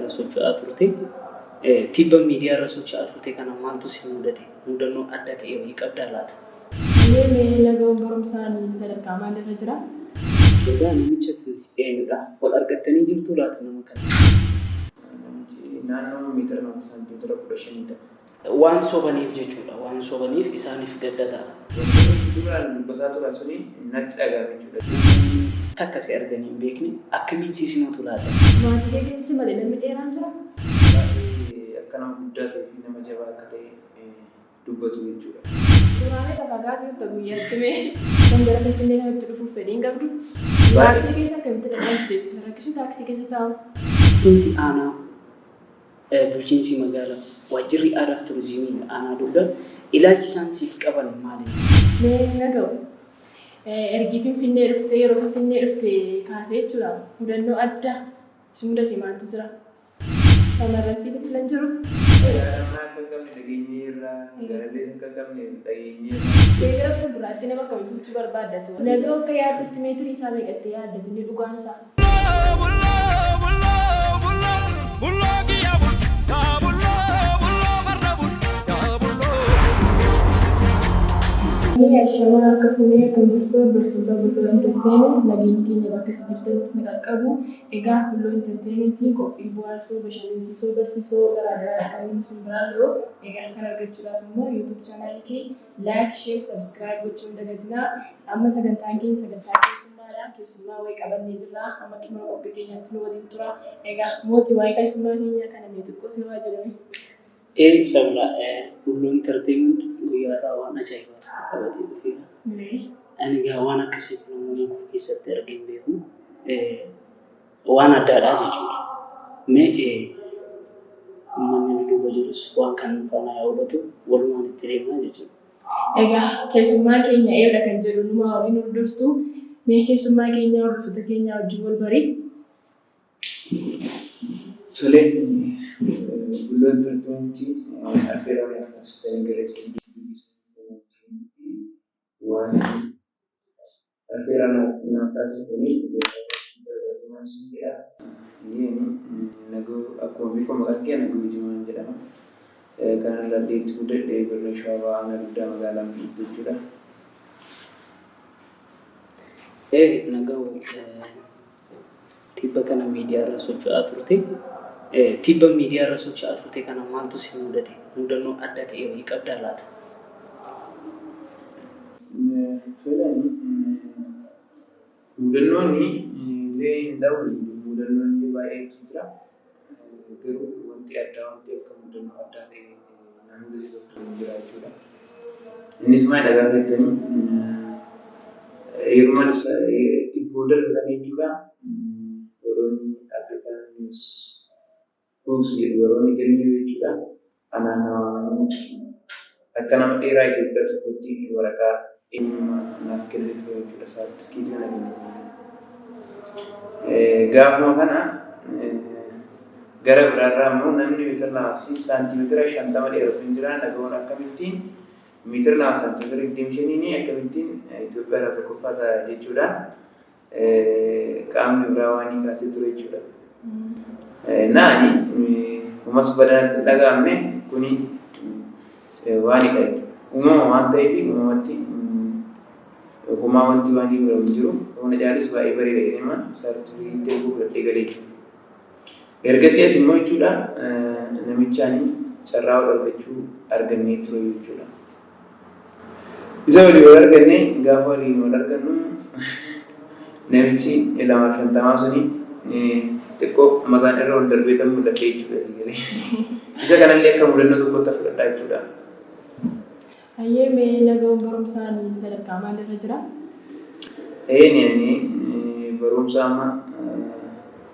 irra socho'aa turte. Tibba miidiyaa irra socho'aa turte kana maaltu si mudate? Mudannoo adda ta'e wayii qabdaa laata? Mee naga'uun barumsaan sadarkaa maalirra jira? Egaa namicha kun eenyudha? Wal argattanii jirtu laata nama kana? Naannoo meetira 15 Waan sobaniif jechuudha. Waan sobaniif isaaniif gadda ta'a. duraan gosaa turan suni natti dhagaame jechuudha. Takka si arganii hin beekne akkamiin si simatu laata? Maatii keessatti malee namni dheeraan jira? Akka nama guddaa ta'ee fi nama jabaa akka ta'e dubbatu jechuudha. Duraalee dhagagaa ta'e guyyaatti mee kan gara Finfinnee kanatti dhufuuf fedhiin qabdu? Taaksii keessa akkamitti dhaqaan teessu rakkisuu taaksii keessa taa'u? Bulchiinsi aanaa bulchiinsi magaalaa waajjirri aadaa fi turizimii aanaa dugda ilaalchi isaan siif qaban maali? Mee naga'u ergi Finfinnee dhuftee yeroo Finfinnee dhuftee kaasee jechuudha mudannoo addaa si mudate maaltu jira? Shamarran si bitti lan jiru? Nama akka qabne dhageenyee irraa garallee akka qabne dhageenyee irraa. Beekira fuulduraatti nama kamii fuuchuu barbaaddatu. Naga'u akka yaaddutti meetirii isaa meeqattee yaaddati inni dhugaan isaa. Shamarran akka fuunee akka bultoota Bulloo Entertainment nageenyi keenya bakka sijjirtanitti ni qaqqabu. Egaa Bulloo Entertainmentii qophii bohaarsoo, bashannansiisoo, barsiisoo garaagaraa kanneen sun biraan yeroo egaa kan argachuudhaaf immoo YouTube chaanaalii kee like, share, subscribe gochuun dagatinaa. Amma sagantaan keenya sagantaa keessummaadha. Keessummaa wayii qabannee jira. Amma xumura qophii keenyaatti nu waliin tura. Egaa mootii waa'ee keessummaa keenyaa kana mee xiqqoo si waa jedhame. Sabla Bulloo Entertainment guyyaadhaa waan ajaa'ibaa qabatee dhufeera. Ani egaa waan akkasii namoonni keessatti arginu beeku waan addaadhaa jechuudha. Mee uummanni nu duuba jirus waan kan faana yaa hubatu walumaan itti deemaa jechuudha. Egaa keessummaa keenya eebda kan jedhu numa waliin hordoftu. Mee keessummaa keenya hordoftoota keenya wajjin wal barii. Tolee, Bulloo Entertainmentii affeera wayii akkasumas Ingiliiziin waan affeera naaf taasisanii nagoo akkuma beekamu maqaan kee Nagoo Jimaan jedhama. Kan irraa deetuu dadhee birra Shawaa aanaa guddaa magaalaa Mbiitti jechuudha. Nagoo tibba kana miidiyaa irra socho'aa turte. Tibba miidiyaa irra socho'aa turte kana maaltu si mudate? Mudannoo adda ta'e wayii qabdaa laata? Mudannoonni illee hin ta'u mudannoonni baay'eetu jira. Garuu wanti addaa wanti akka mudannoo addaa ta'e naannoo tokko jira jechuudha. Innis maal dhagaa beektanii yeruma tibboo darbatan jechuudha. Woroonni Afrikaan News Box jedhu woroonni galmee jechuudha. Anaanawaa akka nama dheeraa Itoophiyaa tokkotti waraqaa eenyummaa naaf kennee ture jechuudha. Saartifiikeetii kana kennu. Gaafuma kana gara biraarraa immoo namni meetira 2 fi saantimeetira 50 dheeratu hin jira. Nagaoon akkamittiin meetira 2 saantimeetira 25 akkamittiin Itoophiyaa irraa tokkoffaa ta'a jechuudha. Qaamni biraa waan hin kaasee ture jechuudha. Naani umas badanatti dhagaamne kuni waan hidha uumama waan ta'eef uumamatti uumamaa wanti waan hin jiru humna caalis baay'ee bareeda jedhama saartifiikeetii godhadhee galee ergasii as immoo jechuudha namichaan carraa wal argachuu argannee ture jechuudha. Isa walii wal arganne gaafa waliin wal argannu namichi 250 suni xiqqoo mataan irra wal darbeetan mul'ate jechuudha. Isa kanallee akka mudannoo tokkotti fudhadhaa jechuudha. Hayyee mee naga'uun barumsaan sadarkaa maalirra jira? Ani barumsa amma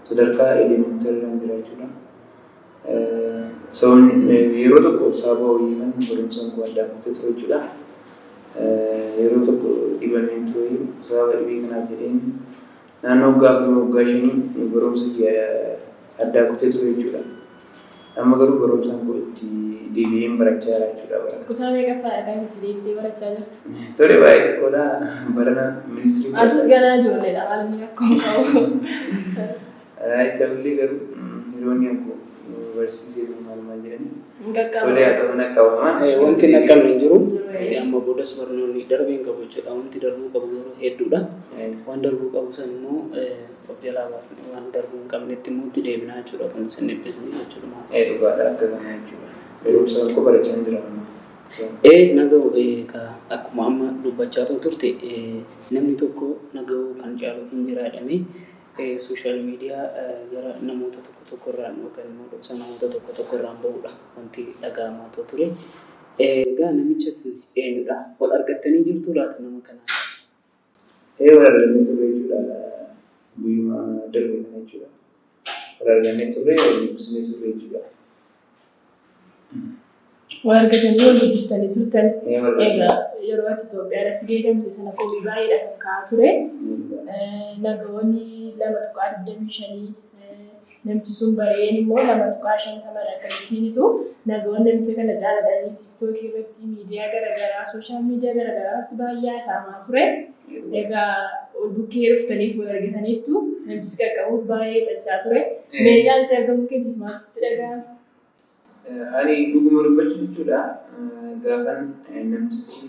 sadarkaa elementary irra jira jechuudha. Yeroo tokko sababa hojii kan barumsaan kun addaan kutee ture jechuudha. Yeroo tokko dhibameen ture sababa dhibee kanaaf jedheen naannoo waggaa 5 barumsa addaa kutee ture jechuudha. Amma garuu barumsaan kun itti deebi'een barachaa jira jechuudha. Kutaa meeqaffaadha kan itti deebitee barachaa jirtu? Tole baay'ee xiqqoodha. Barana ministirii. Atis ganaa ijoolleedha maal inni rakkoo qabu? Ta'ullee garuu biroonni akkoo yuunivarsiitii maal jedhanii Qaqqaba. tolee haa ta'u naqqabaman. Wanti naqqabne hin jiru. Amma boodas barnoonni darbeen qabu jechuudha. Wanti darbuu qabu yeroo hedduudha. Waan darbuu qabu san immoo of jalaa baasnee waan darbuu hin qabnetti immoo itti deebinaa jechuudha. Kan isin eebbisanii jechuudha. Dhugaadha akka kana jechuudha. Beekumsa akkoo barachaa hin jiraannu. Nagahuu akkuma amma dubbachaa turte namni tokko nagahuu kan caalu hin jiraadhame sooshaal miidiyaa gara namoota tokko irraan yookaan immoo dhoksa namoota tokko irraan bahudha wanti dhaga'amaa ture. Egaa namicha kun eenyudha? Wal argattanii jirtu laata nama kanaa? Wal argannee turre jechuudha. Guyyuma darbee kana jechuudha. Wal argannee turre dubbisnee turre jechuudha. Wal argatanii wal dubbistanii turtan. Egaa yeroo ati Itoophiyaadhaatti geedamte sana qobii baay'eedha kan ka'aa ture. Nagahoonni 2.25 namti sun bareen immoo 2.50 akkamittiinitu nagahoonni namicha kana jaalatanii tiiktookii irratti miidiyaa garaagaraa sooshaal miidiyaa garaagaraatti baay'ee haasa'amaa ture. Egaa bukkee dhuftaniis wal argataniittu namichi qaqqabuuf baay'ee taasisaa ture. Meeshaan argamu keetis maaltu dhaga'ama? Ani dhuguma dubbachuu jechuudha. Gaafan namtichi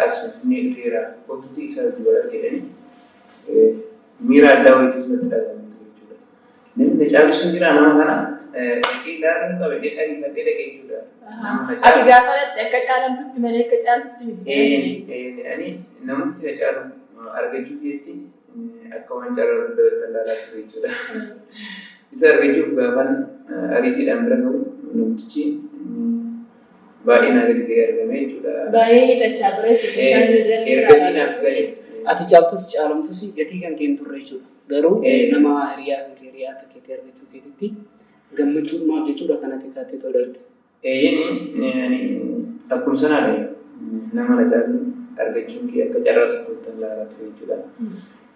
as finfinnee dhufeera qofti isaa wal argitanii miira addaa wayiitis natti dhaga'amu jechuudha. Namni caalchiin jira nama kana dhaqee ilaaluun qaba dhaqee dhaqee jechuudha. Ati gaafa akka caalamtutti malee akka caaltutti miti. Ani namatti na caalu argachuu keetti akka waan caalaa guddaa ilaalaa ture jechuudha. Isa argachuuf gaafan ariitiidhaan bira gahu namtichi baay'ee na gadi ta'ee argame jechuudha. Baay'ee hidhachaa ture sooshaal miidiyaa. Ergasii naaf gahe. Ati caaltus caalamtus gatii kan keen turre jechuudha. Garuu nama hiriyaa kan kee hiriyaa akka keetii argachuu keetitti gammachuun maal jechuudha kanatti kaattee tolalde. Ani akkuma sanaadha nama na caalu argachuun kee akka carraa tokkotti ilaalaa ture jechuudha.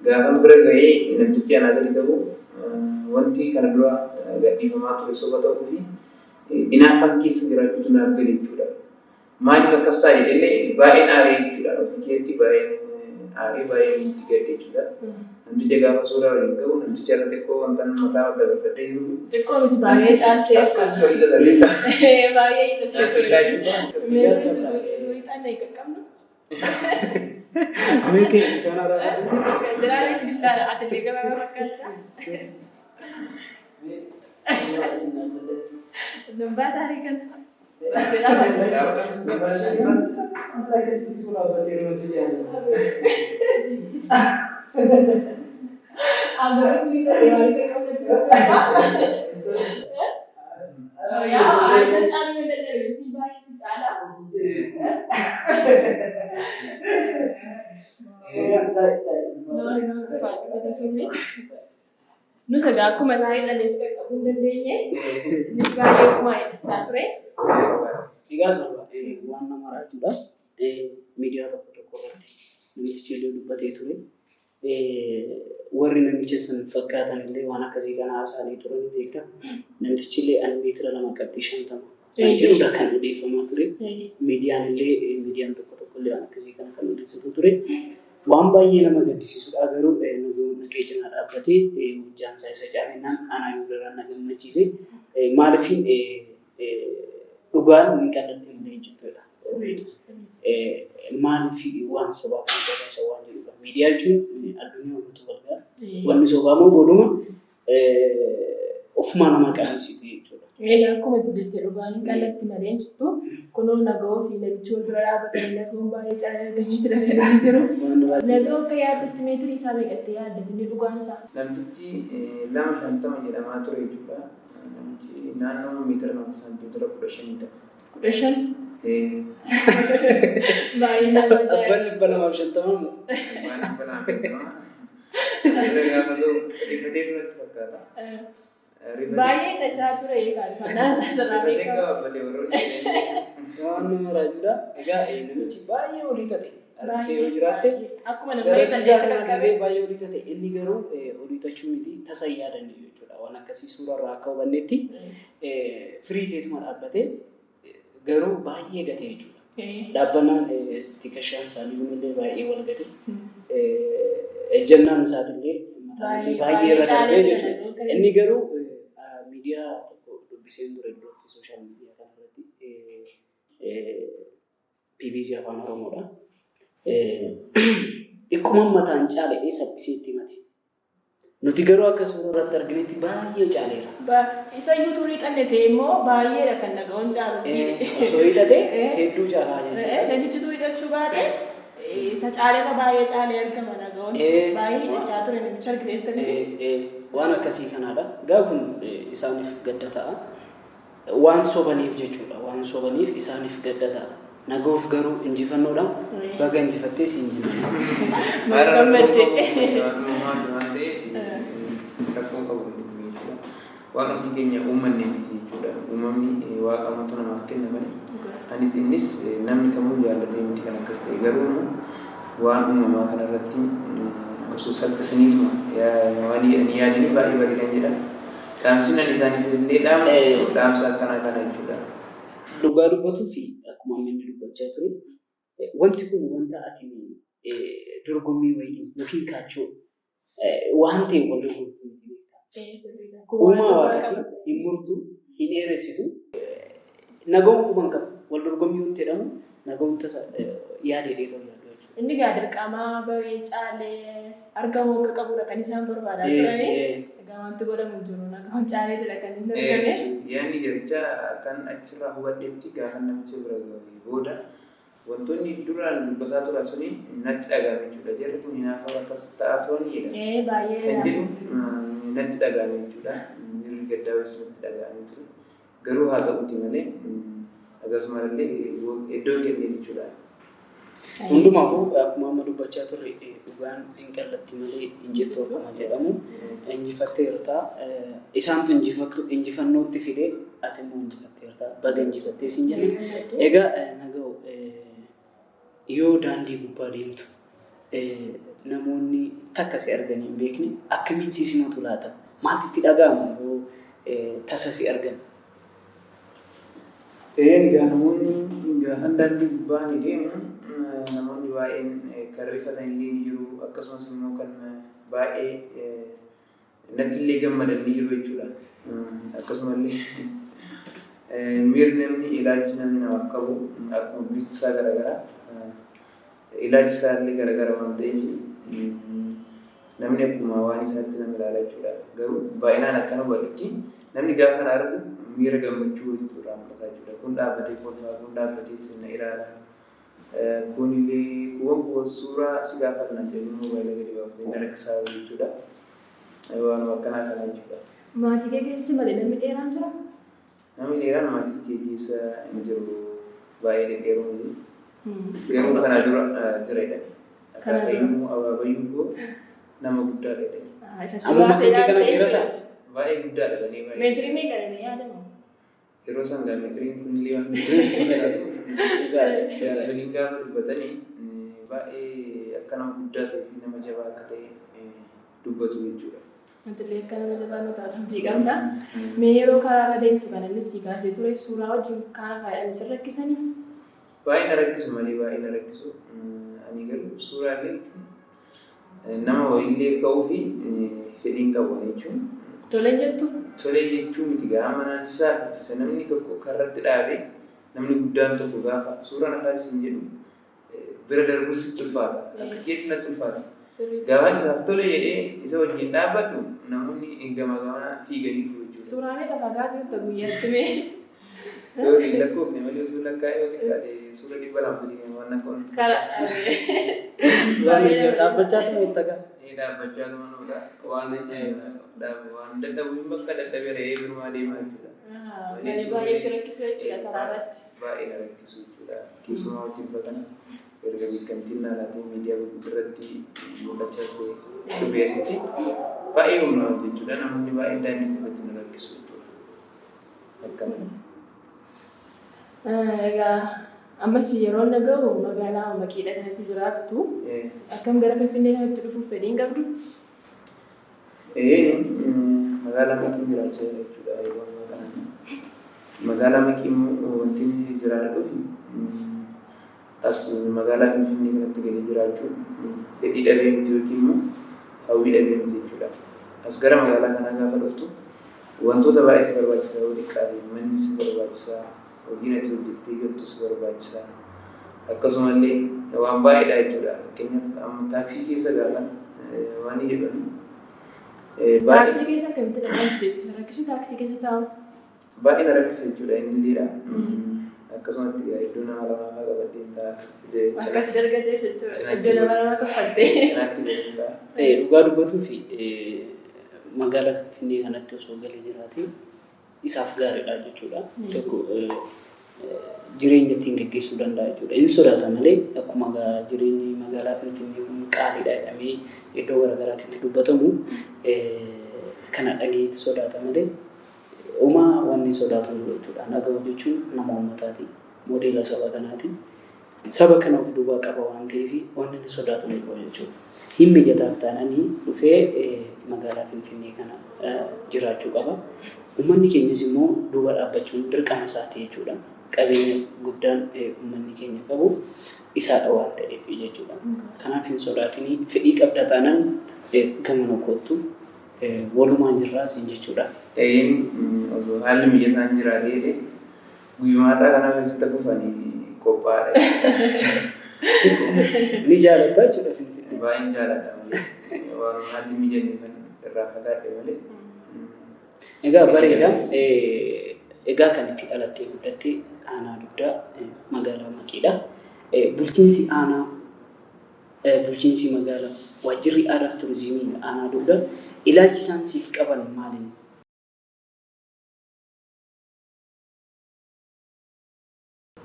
Gaafa bira gahee namtichi anaa gadi ta'u wanti kana dura gadhiifamaa ture soba ta'uu fi inaafaan keessa jiraachuutu naaf gale jechuudha. Maaliif akkas taa'e illee baay'een aaree jechuudha. Ofii keetti baay'een aaree baay'ee miti gadhe jechuudha. Namticha gaafa suuraa waliin ga'u namticha irra xiqqoo wanta mataa wal dabarfatee jiru. Xiqqoo miti baay'ee caaltee akkas ta'uu dalabeedha. Baay'ee hidhachaa ture. Meeshaa na qaqqabnu. Meekee bishaan aaraa Jiraanis billaadha ati beekama fakkaata. Nambaa saarii kana. Nusa akkuma isaa hidhanis qaqqabuu hin dandeenye innis baay'ee kumaa hidhachaa ture. Egaa waan nama raajuudha. Miidiyaa tokko irratti namichi illee dubbatee ture. Warri namicha san fakkaatan illee waan akkasii kana haasa'anii turan beekta. Namichi illee ani meetira 2.50 jedhudha kan odeeffamaa ture. Miidiyaan tokko illee waan akkasii kana kan odeessitu ture. Waan baay'ee nama gaddisiisudha garuu nagee cinaa dhaabbatee hojjaansaa isa caalinaan anaa yoo garaan na gammachiise maaliifin dhugaan hin qal'atte illee jechuudha. Maaliif waan sobaa kan jabeessa waan jedhudha. Miidiyaa jechuun addunyaa guutuu walgaa wanni sobaa moo booduma ofumaa nama qaamsiiti jechuudha. Akkuma itti jettee dhugaan hin qal'atti malee jirtu kunuun nagahoo fi namichi wal bira dhaabbatanii nagahoon baay'ee caalaa arganii filatanii jiru. Nagahoo akka yaaddutti meetirii isaa meeqattee yaaddatte inni dhugaan isaa. Namtichi 2.50 jedhamaa ture jechuudha. Namichi naannoo meetira 15 ta'a. 15? Baay'ee nama ajaa'iba. Abbaan 250 moo? Abbaan 250. Irra gaafa ta'u rifatee turatti fakkaata. Baay'ee tachaa ture kanaa sasirraa beekamu. Waan nama raajuudha. Egaa namichi baay'ee olii ta'e. Argitee yoo jiraatte akkuma namni ta'ee qaqqabee baay'ee olii ta'e inni garuu olii ta'uu miti tasa yaadanne jechuudha. Waan akkasii suurarraa akka hubannetti firii teetuma dhaabbatee garuu baay'ee gate jechuudha. Dhaabbannaan tikashaan isaanii illee baay'ee wal gate. Ejjennaan isaatillee baay'ee irra darbee jechuudha. Inni garuu miidiyaa dubbiseen ture iddootti sooshaal miidiyaa kanarratti BBC Afaan Oromoodha. Akkuma mataan caalee saffisiitti himati. Nuti garuu akka suuraa irratti arginetti baay'ee caaleera. Isa iyyuu turii xannetee immoo baay'eedha kan naga'oon caalu. Osoo hidhatee hedduu caalaa jechuudha. Namichi tuu hidhachuu baate isa caaleera baay'ee caalee argama naga'oon. Baay'ee hidhachaa ture namicha argiteettanii. Waan akkasii kanaadha. Gaa kun isaaniif gadda ta'a. Waan sobaniif jechuudha. Waan sobaniif isaaniif gadda ta'a. Nagoof garuu injifannoodhaan baga injifattee siin jenna. Rakkoon qabu jechuudha. Waaqa fi keenya uummanni miti jechuudha. Uumamni waaqa amantuu namaaf kenna malee. Anis innis namni kamuu jaallatee miti kan akkas ta'e garuu waan uumamaa kanarratti osoo salphisaniituma waan yaadanii baay'ee bareedan jedha. Dhaamsinan isaaniif illee dhaamsa akkanaa kana jechuudha. Dhugaa dubbatuu fi akkuma inni dubbachaa ture wanti kun wanta ati dorgommii wayii yookiin kaachoo waan ta'e wal dorgommii uumaa waaqatiin hin murtu hin dheeressitu naga'uun kuban qabu wal dorgommii wanti jedhamu naga'uun tasa yaadee dheeraa yaadu jechuudha. Inni gaa dirqamaa baree caalee argamuu akka qabudha kan isaan barbaadaa turanii. Egaa wanti godhamu jiru naga'uun caalee jira kan inni argame. Yaadni jaricha kan achirraa hubadheetti gaafa namicha bira booda wantoonni duraan dubbataa turan suni natti dhagahame jechuudha. Jarri kun hinaafa akkas ta'aa turan jedha. Baay'ee kan jedhu natti dhagahame jechuudha. Mirri gaddaawes natti dhagahame ture. Garuu haa ta'uuti malee akkasumallee iddoo kennee jechuudha. Hundumaafuu akkuma amma dubbachaa turre dhugaan hin qallatti malee injiftuu akkuma jedhamu injifatteerta. Isaantu injifannootti fidee ati immoo injifatteerta. Baga injifattee siin jenna. Egaa naga'u yoo daandii gubbaa deemtu namoonni takka si arganii hin beekne akkamiin si simatu laata? Maaltu itti dhaga'amu yoo tasa si argan? Egaa namoonni gaafa daandii gubbaa ni deemu namoonni baay'een kan rifatan illee ni jiru akkasumas immoo kan baay'ee natti illee gammadan ni jiru jechuudha. Akkasumallee miirri namni ilaalchi namni namaaf qabu akkuma bifti isaa garaagaraa ilaalchi isaa illee garaagara waan ta'eef namni akkuma waan isaatti nama ilaala jechuudha. Garuu baay'inaan akkana hubadhutti namni gaafa na argu miira gammachuu jechuudha mul'ata jechuudha. Kun dhaabbatee kolfaa kun dhaabbatee na ilaala. Kun illee kuwan suuraa si gaafatan jedhu moobaayila gadi baafatee na rakkisaa jechuudha. Waan akkanaa kana jechuudha. Maatii kee keessa malee namni dheeraan jira? Namni dheeraan maatii kee keessa hin jiru baay'ee dhedheeroo ni. Yeroo kana dura jireedha. Akaabayyuu abaabayyuu nama guddaadha jedhani. Amma maatii kee kana dheerata? Baay'ee guddaadha jedhanii baay'ee. Meetirii meeqa jedhanii yaadamu? Yeroo isaan gaa meetiriin kun illee waan jaalatanii gaafa dubbatanii baay'ee akka nama guddaa ta'ee fi nama jabaa akka ta'e dubbatu jechuudha. Wantillee akka nama jabaa nu taasisu beekamta. Mee yeroo karaarra deemtu kan innis si kaasee ture suuraa wajjin kaana faayidaan isin rakkisanii? Baay'ee na rakkisu malee baay'ee na rakkisu. Ani garuu suuraalee nama wayiillee ka'uu fi fedhiin qabu jechuun. Tolee jettu? Tolee jechuun miti gaafa manaan isaa ittisa namni tokko karratti dhaabee namni guddaan tokko gaafa suuraan afaan isin jedhu bira darbuu sitti ulfaata. Akka keetti natti ulfaata. Gaafa isaaf tole jedhee isa wajjin dhaabbadhu namoonni gama gamaa fiiganii jiru jechuudha. Suuraa meeqa fagaatuu ta'u guyyaatti mee? Suurri lakkoofne malee osoo lakkaa'ee yoo xiqqaate suura 200 waan akka wanti. Waan ijoo dhaabbachaa ta'u ta'a. Dhaabbachaa ta'u manoodha. Waan dadhabuun bakka dadhabee re'ee birmaa deemaa jechuudha. Baay'ee si rakkisu jechuudha karaa irratti. Baay'ee na rakkisu jechuudha. Keessumaa wajjin bakana erga beekamtiin naannoo miidiyaa gurguddaatti mul'achaa ture dubeessitti baay'ee humna jechuudha. Namoonni baay'een daandii irratti na rakkisu jechuudha. Akkana. Egaa ammas yeroo naga'u magaalaa maqiidha kanatti jiraattu akkam gara Finfinnee kanatti dhufuuf fedhiin qabdu? Magaalaa Maqii jiraachaa jechuudha yeroo ammaa kana. Magaalaa Maqii immoo wanti jiraadhuuf as magaalaa Finfinnee kanatti galee jiraachuu fedhii dhabee miti yookiin immoo hawwii dhabee miti jechuudha. As gara magaalaa kanaa gaafa dhuftu wantoota baay'ee si barbaachisaa yoo xiqqaate manni si barbaachisaa hojiin ati hojjettee galtu si barbaachisaa akkasumallee waan baay'eedha jechuudha. Fakkeenyaaf amma taaksii keessa gaafa waan jedhani Taaksii keessa akkamitti dhaqanii deemsisu? Rakkisuu taaksii keessa taa'u? baay'ee na rakkisa jechuudha inni illee akkasumatti iddoo nama lamaa qabaddee ta'a Akkas dargatees jechuudha. Iddoo nama lama kaffaltee. Dhugaa dubbatuu fi magaalaa Finfinnee kanatti osoo galee jiraate isaaf gaariidha jechuudha. Tokko jireenya ittiin gaggeessuu danda'a jechuudha. Inni sodaata malee akkuma jireenyi magaalaa Finfinnee kun qaaliidha jedhamee iddoo garaagaraatti itti dubbatamu kana dhageetti sodaata malee uumaa wanni sodaatu jechuudha. Dhaga'u jechuun nama uummataati. Modeela saba kanaati. Saba kana of duubaa qaba waan ta'eef wanni inni sodaatu ni qabu jechuudha. Hin mijataaf taananii dhufee magaalaa Finfinnee kana jiraachuu qaba. Uummanni keenyas immoo duuba dhaabbachuun dirqama isaati jechuudha. Qabeenya guddaan uummanni keenya qabu isaadha waan ta'eef jechuudha. Kanaaf hin sodaatinii fedhii qabda taanaan gamana kottu walumaan jirraas jechuudha. Osoo haalli mijataan jiraatee guyyumaadhaa kana keessatti dhufanii qophaa'aadha. Ni jaalattaa jechuudha Finfinnee. Baay'een jaalladha malee waan haalli mijatee kan irraa fagaadhe malee. Egaa bareeda. Egaa kan itti dhalattee guddattee aanaa dugdaa magaalaa Maqiidha. Bulchiinsi aanaa bulchiinsi magaalaa waajjirri aadaa fi turizimii aanaa dugdaa ilaalchi isaan siif qaban maali?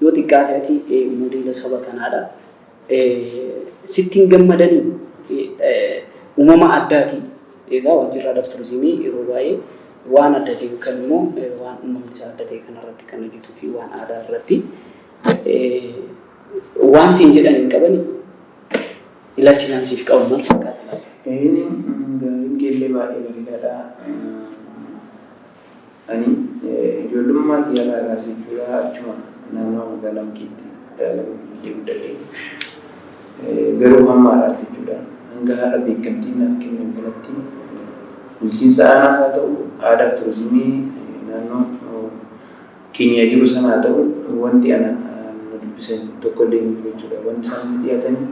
Yoo xiqqaateeti modeela saba kanaadha. Sittiin gammadanii uumama addaati. Egaa waajjirri aadaa fi turizimii yeroo baay'ee waan adda ta'e yookaan immoo waan uumamni isaa adda ta'e kanarratti kan hojjetuu fi waan aadaa irratti waan siin jedhan hin qabani ilaalchi isaan siif qaban maal fakkaata? Inni gaariin keellee baay'ee bareedaadha. Ani ijoollummaa kiyyaa irraas jechuudha achuma naannoo magaalaa Maqiitti dalagaa biyya guddadhee garuu hammaadhaatti jechuudha. Hanga haadha beekamtiin naaf kennan biratti bulchiinsa aanaas haa ta'u aadaa fi turizimii naannoo keenya jiru sana haa ta'u wanti ana dubbisan tokko illee hin jiru jechuudha. Wanti isaan dhiyaatanii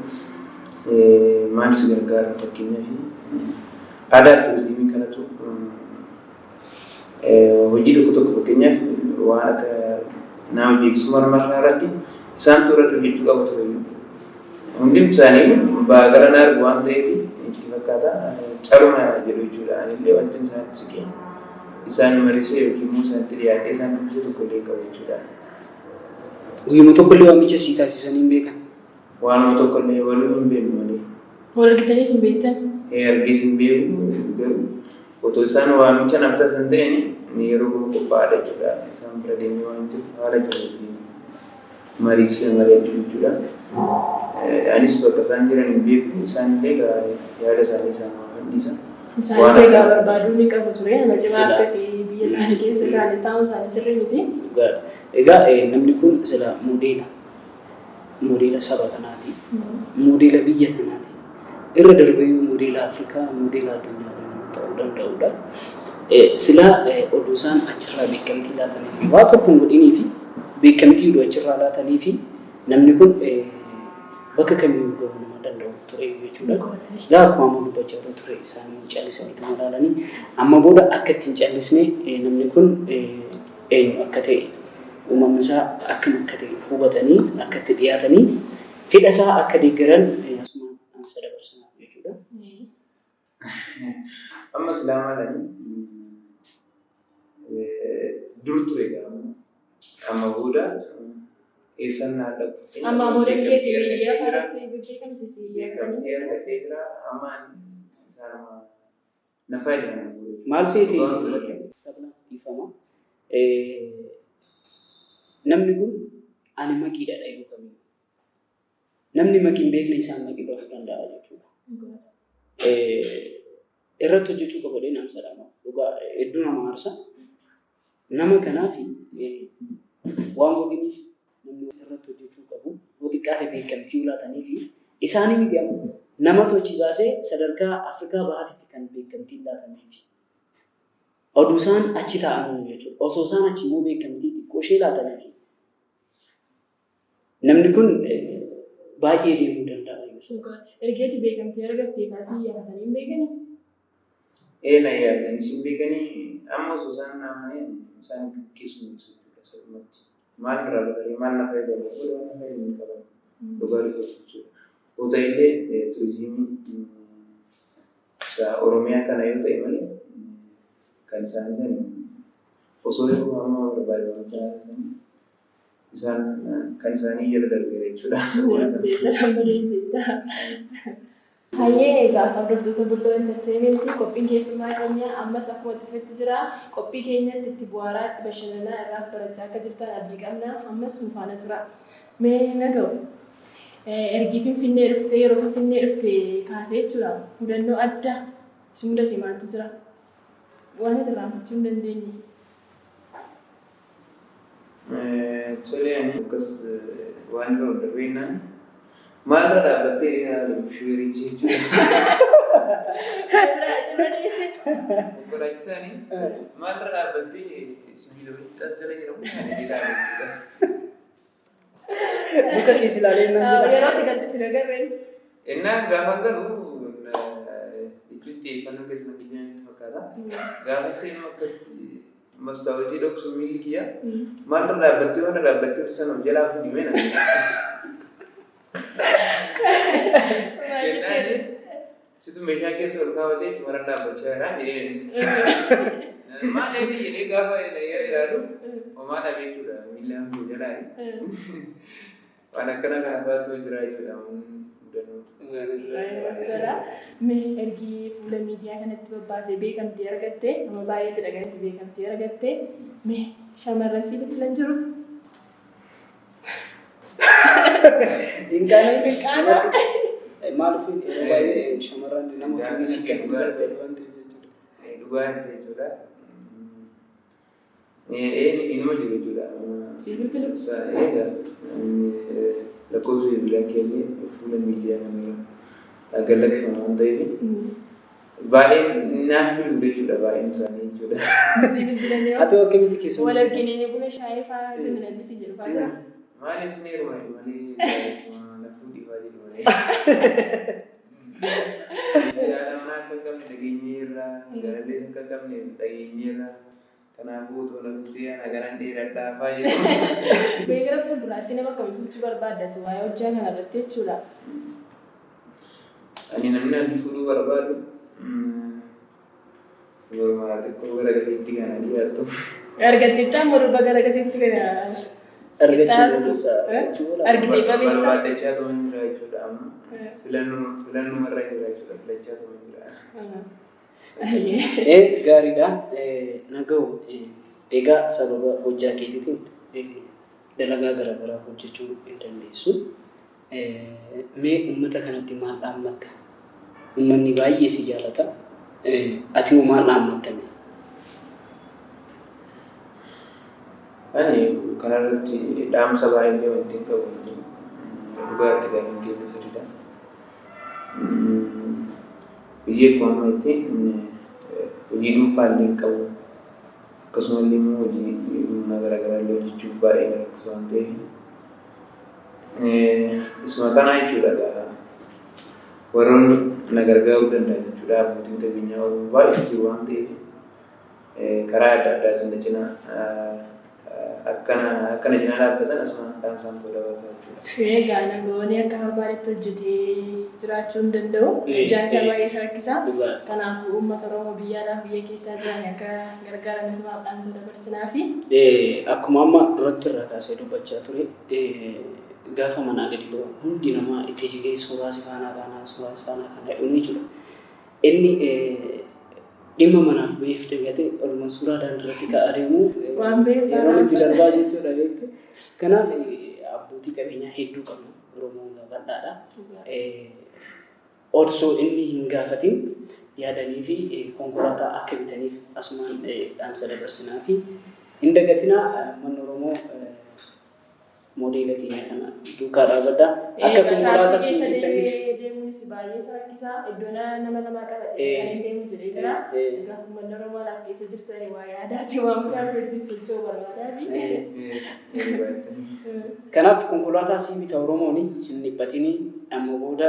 maal si gargaara fakkeenyaaf aadaa fi turizimii kanatu hojii tokko fakkeenyaaf waan akka naa hojii eegsisuu marmaraa irratti isaan irratti hojjechuu qabu ture. Hundi isaanii baagara naa argu waan ta'eef itti fakkaata caruma jedhu jechuudha. Anillee wanti isaan siqee isaan marisee yookiin immoo isaanitti dhiyaatee isaan dubbisee tokko illee qabu jechuudha. Guyyuma tokko illee waamicha sii taasisanii hin beekan? Waanuma tokko illee waluu hin beeknu malee. Wal argitaniis hin beektan? Argees hin beeku garuu otoo isaan waamicha naaf taasisan ta'een yeroo qophaa'aadha jechuudha. Isaan bira deemee waan jiru haala jiru mariisee mari'achuu jechuudha. Anis bakka isaan jiran hin beeku isaan illee yaada isaanii isaan waan dhiisan. Isaanis egaa barbaaduu ni qabu ture. Nama cimaa akkasii biyya isaanii keessa gaanii taa'uun isaanii sirrii miti. Egaa namni kun sila modeela saba kanaati. Modeela biyya kanaati. Irra darbeeyyuu modeela Afrikaa, modeela addunyaa ta'uu danda'udha. Sila oduu isaan achirraa beekamtii laatanii fi waa tokko hin godhinii fi beekamtii oduu achirraa laatanii fi namni kun bakka kamiyyuu gahuu nama danda'u ture jechuudha. Yaa akkuma amma dubbachaa ture isaan callisanii itti madaalanii amma booda akka ittiin callisne namni kun eenyu akka ta'e uumamni isaa akkam akka ta'e hubatanii akka itti dhiyaatanii fedha isaa akka deeggaran asumaan amsa dabarsan jechuudha. Amma islaamaadhaan dur ture amma booda eessan naa dhabu. Amma booda keetii biyya faratti beekamti si beekamtii argatee jira amma isaanuma na fayyadaman. Maal seetii sabna ifama namni kun ani maqiidha dhayuu kamiyyuu namni maqii hin beekne isaan maqii bahuu danda'a jechuudha. Irratti hojjechuu qaba jedhee namsa dhama dhugaa hedduu nama aarsa nama kanaaf waan godhiniif namni irratti hojjechuu qabu yoo xiqqaate beekamtii laatanii fi isaanii miti nama tochi baasee sadarkaa Afrikaa bahaatitti kan beekamtii laatanii fi oduu isaan achi taa'an jechuudha. Osoo isaan achi immoo beekamtii xiqqoo ishee laatanii namni kun baay'ee deemuu danda'a. Ergeeti beekamtii argattee kaasii yaafatanii hin beekanii? Na yaadanii isin beekanii amma osoo isaan naanna'ee isaan keessumaa jechuudha. Maal irraa godhanii maal na fayyadamu godhanii na fayyadamu qaban dhugaa jechuudha. Hoteellee turizimii Oromiyaa kana yoo ta'e malee kan isaan jedhan osoo yeroo ammaa barbaadan isaan kan isaanii jala darbee jechuudha. Hayyee egaa hordoftoota Bulloo Entertainmentii qophiin keessummaa keenya ammas akkuma dhufetti jira. Qophii keenyatti itti bu'aaraa itti bashannanaa irraas barachaa akka jirtan abdii qabna. Ammas nu faana tura. Mee naga'u ergi Finfinnee dhuftee yeroo Finfinnee dhuftee kaasee jechuudha. Mudannoo addaa si mudate maaltu jira? Waan ati irraanfachuu hin dandeenye. Tolee ani akkas waan irra darbeenaan maalirra dhaabbattee ilaalu shirichi jechuudha. Konkolaachisaanii maalirra dhaabbattee sibiila walitti jala jedhamu kan ilaalu jechuudha. Muka keessa ilaalee yeroo itti galti si nagarreen. Innaan gaafa garuu itti xiyyeeffannoo keessa namni itti fakkaata. Gaafa seenuu akkas mastaawotii dhoksu miilli kiyya maalirra dhaabbattee waan dhaabbattee sana jalaa fuudhimee na situ meeshaa keessa ol kaawwatee mara dhaabbachaa jiraa jedheenis. Maal jedhee gaafa ilaalu homaa dhabee jechuudha miillaan koo jalaa waan akkana kana faatu jira jechuudha. Mee ergi fuula miidiyaa kanatti babbaatee beekamtii argattee nama baay'eetti dhaga'etti beekamtii argattee mee shamarran si biqilan jiru? Dinqaana maaliif yeroo baay'ee shamarran nama ofii si kennu barbaadu waan ta'eef jechuudha. Dhugaa jechuudha. Inuma jiru jechuudha. Si biqilu? Lakkoofsa bilbilaa keenyee fuula miidiyaa namaa galaksifama waan ta'eef baay'een naaf bilu jechuudha baay'een isaanii jechuudha. Si bilbilanii haa ta'u akkamitti keessumaa wal arginee buna shaayii fa'aa jennaan si jedhu fa'aa jira. Maali isin heeruma malee lafuu dhiifaa jedhu malee. Yaadamaa akka qabne dhageenyeerraa jaalallee akka qabne dhageenyeerraa. Kanaafuu otoo namni nagaraan dheeradhaa fa'aa jedhu. Beekira fuulduraatti nama akkamii fuudhuu barbaaddatu waa'ee hojjaa kanarratti jechuudha. Ani namni ani fuudhuu barbaadu walumaa xiqqoo gara gateetti kana dhiyaattu. Argatteetti ammoo durba gara gateetti kana argitee barbaadachaa ta'uu hin jira jechuudha amma. Filannoo irra jira jechuudha filachaa ta'uu hin jira. Gaariidha. Naga'u egaa sababa hojjaa keetiitiin dalagaa garaagaraa hojjechuu dandeessu. Mee uummata kanatti maal dhaammatta? Uummanni baay'ee si jaalata. Ati hoo maal dhaammattame? Ani kanarratti dhaamsa baay'ee wanti hin qabu. Dhugaatti gaafiin keessa sadiidha. Biyya koo amma itti hojii dhuunfaa illee hin qabu. Akkasumallee immoo hojii humna garaagaraa illee hojjechuuf baay'ee rakkisa waan ta'eef. Isuma kanaa jechuudha warroonni na gargaaruu danda'an jechuudha. Abbootiin qabeenyaa baay'ee jiru waan ta'eef karaa adda addaa sana cinaa akkana cinaa dhaabbatan asuma dhaamsaan ta'uu dabasa jechuudha. Egaa namoonni akka barbaadetti hojjetee jiraachuu hin danda'u. Hojjaan isaa baay'ee isa rakkisa. Kanaafuu uummata Oromoo biyya alaa biyya keessaa jiran akka gargaaran isumaaf dhaamsa dabarsinaa fi akkuma amma duratti irraa kaasee dubbachaa ture gaafa manaa gadi ba'u hundi namaa itti jigee suuraa si faanaa kana jedhuun jechuudha. Inni dhimma manaaf baheef dagate oluma suuraa daandirratti ka'aa deemu yeroo itti darbaa jechuudha beekte. Kanaaf abbootii qabeenyaa hedduu qabna Oromoon bal'aadha. Osoo inni hin gaafatin yaadanii fi konkolaataa akka bitaniif asumaan dhaamsa dabarsinaa fi hin dagatinaa manni Oromoo modeela keenya kana duukaa dhaabadha. Akka konkolaataa sibiilaniif deemuun si baay'ee rakkisaa iddoo nama lamaa qabatee kan hin deemu jedhee jira. Egaa uummanni Oromoo laaf keessa jirtanii waa yaadaati waan mucaa itti socho'uu barbaadaa fi. Kanaaf konkolaataa si bita Oromoon hin dhiphatini amma booda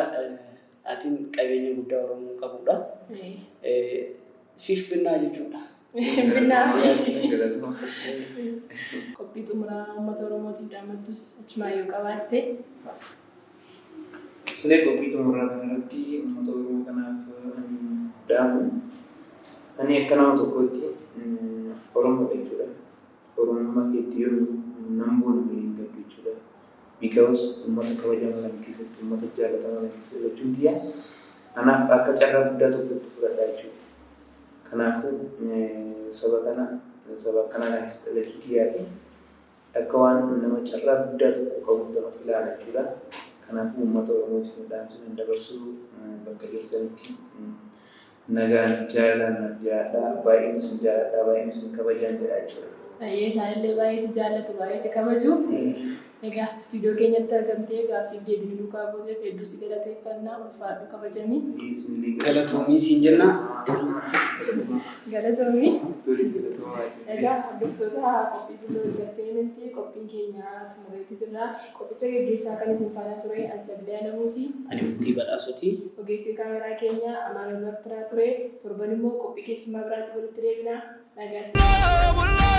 atiin qabeenya guddaa Oromoon qabudha. Siif binnaa jechuudha. Binnaa fi qophii xumuraa uummata Oromootiif dhaammattus achumaa yoo qabaatte. Tolee qophii xumuraa kanarratti uummata Oromoo kanaaf dhaamu ani akka nama tokkotti Oromoo jechuudha. Oromummaa keetti yoo namboon waliin gaddu jechuudha. Because uummata kabajamaa kan keessatti uummata jaallatamaa kan keessatti jechuun biyya anaaf akka carraa guddaa tokkotti fudhadhaa jechuudha. Kanaafuu saba kanaan dhalachuu kiyyaati akka waan nama carraa guddaa tokko qabutti of ilaala jechuudha. Kanaafuu uummata Oromootiin dhaamsisan dabarsuu bakka jirtanitti nagaan jaalalaan jiraadhaa baay'een isin jaaladhaa baay'een isin kabajaan jedhaa jechuudha. Isaanillee baay'ee si jaallatu baay'ee si kabaju. Egaa istiidiyoo keenyatti argamtee gaaffii deebii Lukaa Gooseef hedduu si galateeffannaa ulfaadhu kabajamii. Galatoomii siin jenna. Galatoomii. Egaa hordoftoota qophii Bulloo Entertainmentii qophiin keenya xumureetti jirra. Qophicha gaggeessaa kan isin faana ture Ansagdaa Namuuti. Ani Murtii Badhaasoti. Ogeessi kaameraa keenya Amaanuu Dooktaraa ture. Torban immoo qophii keessummaa biraatti walitti deebina. Nagaan.